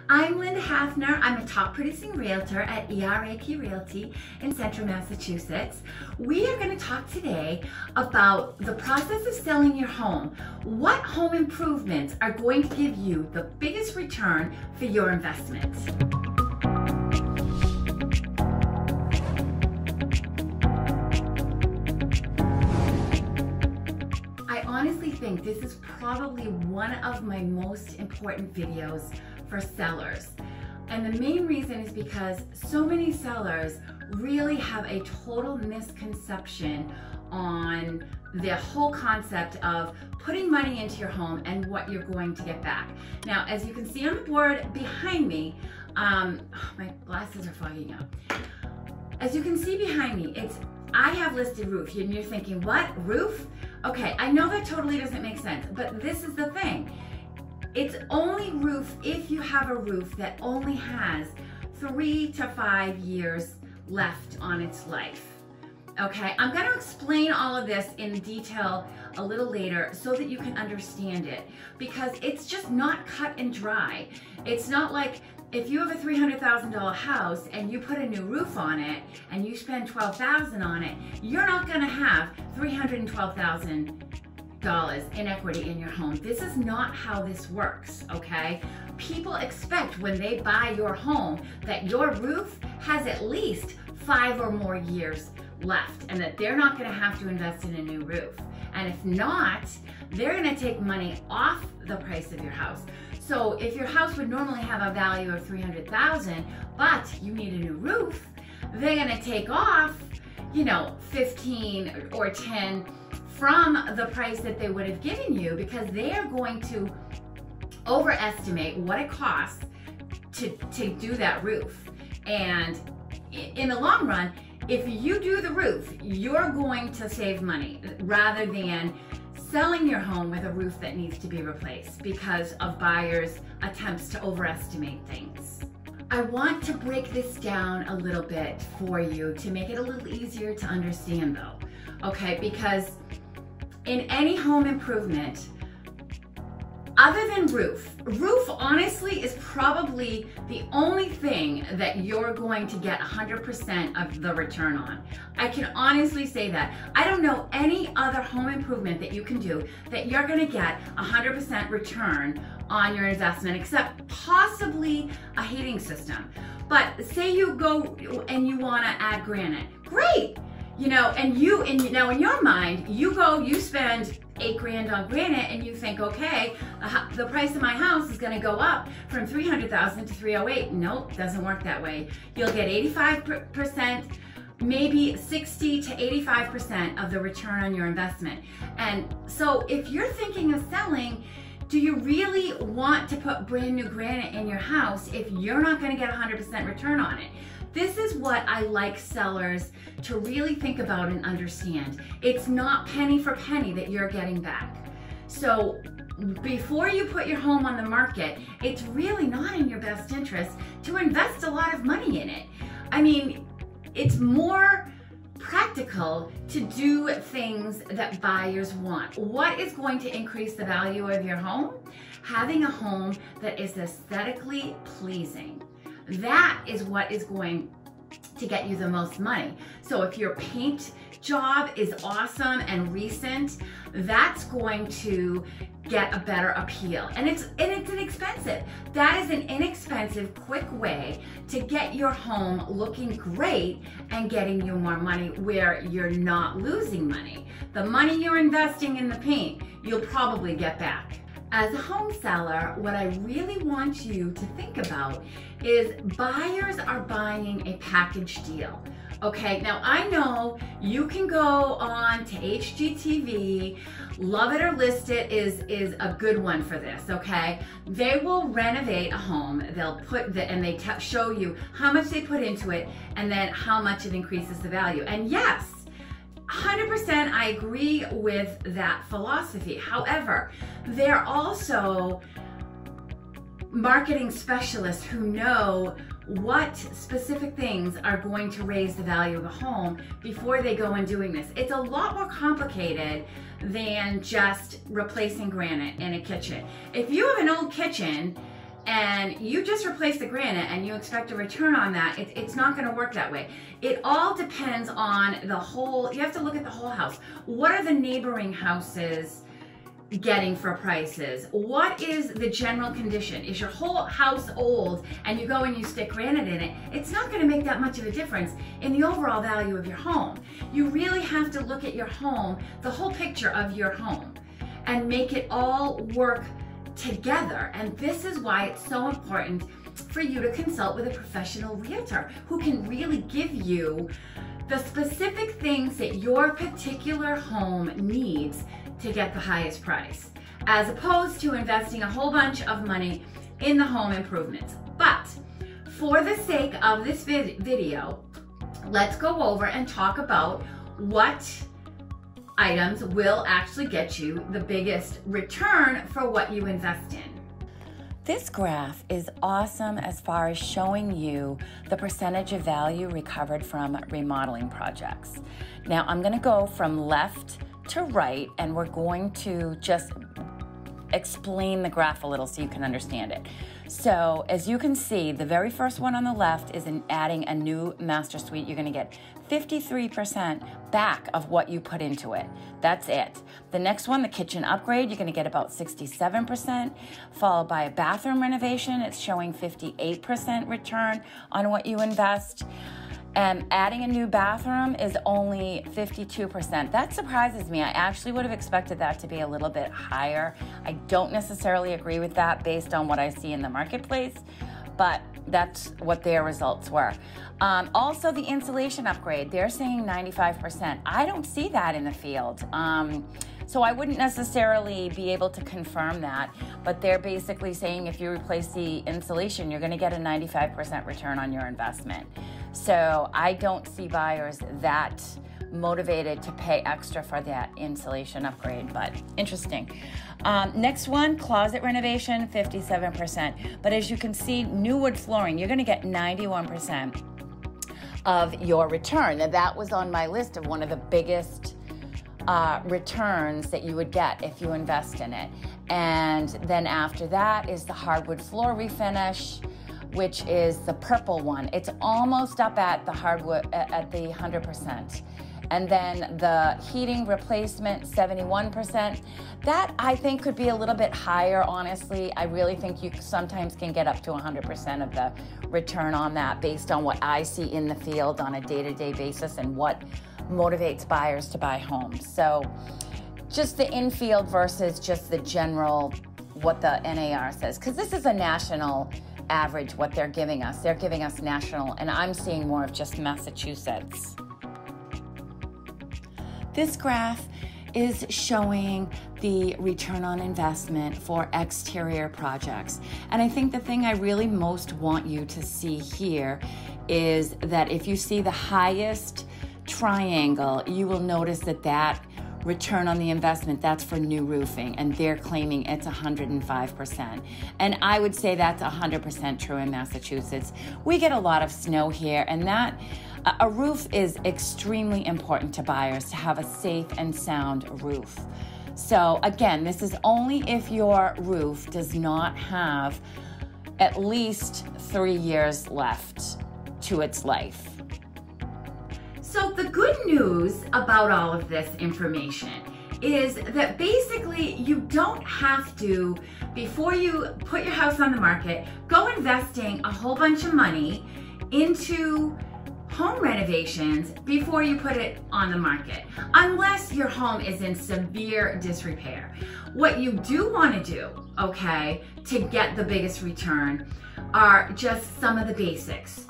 I'm Linda Hafner. I'm a top producing realtor at ERA Key Realty in Central Massachusetts. We are going to talk today about the process of selling your home. What home improvements are going to give you the biggest return for your investment? I honestly think this is probably one of my most important videos for sellers. And the main reason is because so many sellers really have a total misconception on the whole concept of putting money into your home and what you're going to get back. Now, as you can see on the board behind me, my glasses are fogging up. As you can see behind me, I have listed roof, and you're thinking, what, roof? Okay, I know that totally doesn't make sense, but this is the thing. It's only roof if you have a roof that only has 3 to 5 years left on its life. Okay, I'm going to explain all of this in detail a little later so that you can understand it, because it's just not cut and dry. It's not like if you have a $300,000 house and you put a new roof on it and you spend $12,000 on it, you're not going to have $312,000 in equity in your home. This is not how this works, okay? People expect when they buy your home that your roof has at least 5 or more years left and that they're not going to have to invest in a new roof. And if not, they're going to take money off the price of your house. So if your house would normally have a value of $300,000, but you need a new roof, they're going to take off, 15 or 10 from the price that they would have given you, because they are going to overestimate what it costs to do that roof. And in the long run, if you do the roof, you're going to save money rather than selling your home with a roof that needs to be replaced because of buyers' attempts to overestimate things. I want to break this down a little bit for you to make it a little easier to understand though, okay? Because in any home improvement, other than roof honestly is probably the only thing that you're going to get 100% of the return on. I can honestly say that. I don't know any other home improvement that you can do that you're gonna get 100% return on your investment, except possibly a heating system. But say you go and you wanna add granite, great. Now in your mind, you spend $8,000 on granite and you think, okay, the price of my house is gonna go up from $300,000 to $308,000. Nope, doesn't work that way. You'll get 85%, maybe 60 to 85% of the return on your investment. And so if you're thinking of selling, do you really want to put brand new granite in your house if you're not gonna get 100% return on it? This is what I like sellers to really think about and understand. It's not penny for penny that you're getting back. So before you put your home on the market, it's really not in your best interest to invest a lot of money in it. I mean, it's more practical to do things that buyers want. What is going to increase the value of your home? Having a home that is aesthetically pleasing. That is what is going to get you the most money. So if your paint job is awesome and recent, that's going to get a better appeal. And it's inexpensive. That is an inexpensive, quick way to get your home looking great and getting you more money where you're not losing money. The money you're investing in the paint, you'll probably get back. As a home seller, what I really want you to think about is buyers are buying a package deal. Okay, now I know you can go on to HGTV, Love It or List It is a good one for this, okay? They will renovate a home, they'll put and they show you how much they put into it and then how much it increases the value. And yes, 100% I agree with that philosophy. However, they're also marketing specialists who know what specific things are going to raise the value of a home before they go and doing this. It's a lot more complicated than just replacing granite in a kitchen. If you have an old kitchen and you just replace the granite and you expect a return on that, it's not going to work that way. It all depends on the whole, you have to look at the whole house. What are the neighboring houses getting for prices? What is the general condition? Is your whole house old and you go and you stick granite in it? It's not going to make that much of a difference in the overall value of your home. You really have to look at your home, the whole picture of your home, and make it all work together. And this is why it's so important for you to consult with a professional realtor who can really give you the specific things that your particular home needs to get the highest price, as opposed to investing a whole bunch of money in the home improvements. But for the sake of this video, let's go over and talk about what items will actually get you the biggest return for what you invest in. This graph is awesome as far as showing you the percentage of value recovered from remodeling projects. Now I'm going to go from left to right, and we're going to just explain the graph a little so you can understand it. So as you can see, the very first one on the left is in adding a new master suite. You're going to get 53% back of what you put into it. That's it. The next one, the kitchen upgrade, you're going to get about 67%, followed by a bathroom renovation. It's showing 58% return on what you invest. And adding a new bathroom is only 52%. That surprises me. I actually would have expected that to be a little bit higher. I don't necessarily agree with that based on what I see in the marketplace, but that's what their results were. Also, the insulation upgrade, they're saying 95%. I don't see that in the field. So I wouldn't necessarily be able to confirm that, but they're basically saying if you replace the insulation, you're going to get a 95% return on your investment. So I don't see buyers that motivated to pay extra for that insulation upgrade, but interesting. Next one, closet renovation, 57%. But as you can see, new wood flooring, you're going to get 91% of your return. Now that was on my list of one of the biggest returns that you would get if you invest in it. And then after that is the hardwood floor refinish, which is the purple one. It's almost up at the hardwood at the 100%. And then the heating replacement, 71%. That I think could be a little bit higher, honestly. I really think you sometimes can get up to 100% of the return on that based on what I see in the field on a day-to-day basis and what motivates buyers to buy homes. So just the infield versus just the general, what the NAR says, because this is a national average, what they're giving us. They're giving us national, and I'm seeing more of just Massachusetts. This graph is showing the return on investment for exterior projects. And I think the thing I really most want you to see here is that if you see the highest triangle, you will notice that that return on the investment, that's for new roofing, and they're claiming it's 105%. And I would say that's 100% true in Massachusetts. We get a lot of snow here, and that a roof is extremely important to buyers to have a safe and sound roof. So again, this is only if your roof does not have at least 3 years left to its life. So the good news about all of this information is that basically you don't have to, before you put your house on the market, go investing a whole bunch of money into home renovations before you put it on the market, unless your home is in severe disrepair. What you do want to do, okay, to get the biggest return are just some of the basics.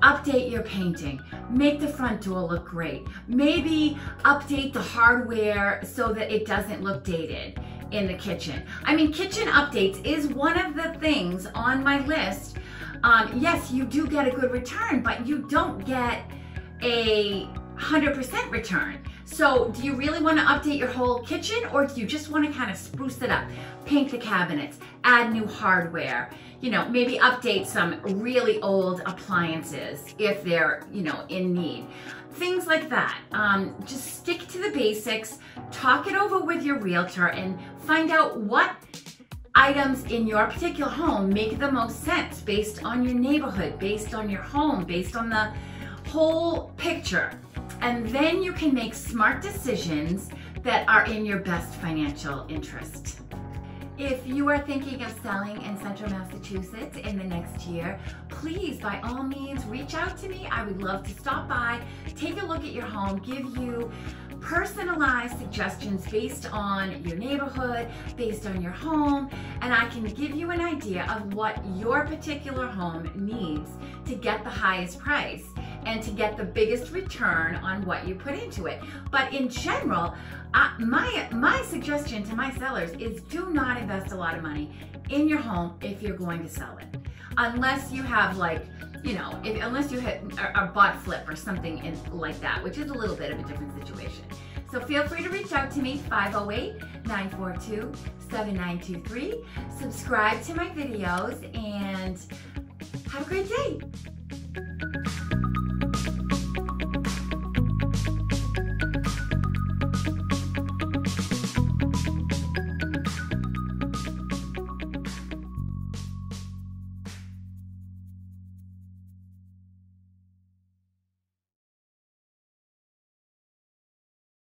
Update your painting, make the front door look great, maybe update the hardware so that it doesn't look dated in the kitchen. I mean, kitchen updates is one of the things on my list. Yes, you do get a good return, but you don't get a 100% return. So do you really want to update your whole kitchen, or do you just want to kind of spruce it up, paint the cabinets, add new hardware, you know, maybe update some really old appliances if they're, you know, in need. Things like that. Just stick to the basics, talk it over with your realtor, and find out what items in your particular home make the most sense based on your neighborhood, based on your home, based on the whole picture. And then you can make smart decisions that are in your best financial interest. If you are thinking of selling in Central Massachusetts in the next year, please, by all means, reach out to me. I would love to stop by, take a look at your home, give you personalized suggestions based on your neighborhood, based on your home, and I can give you an idea of what your particular home needs to get the highest price and to get the biggest return on what you put into it. But in general, my suggestion to my sellers is do not invest a lot of money in your home if you're going to sell it. Unless you have unless you had a bought flip or something like that, which is a little bit of a different situation. So feel free to reach out to me, 508-942-7923. Subscribe to my videos and have a great day.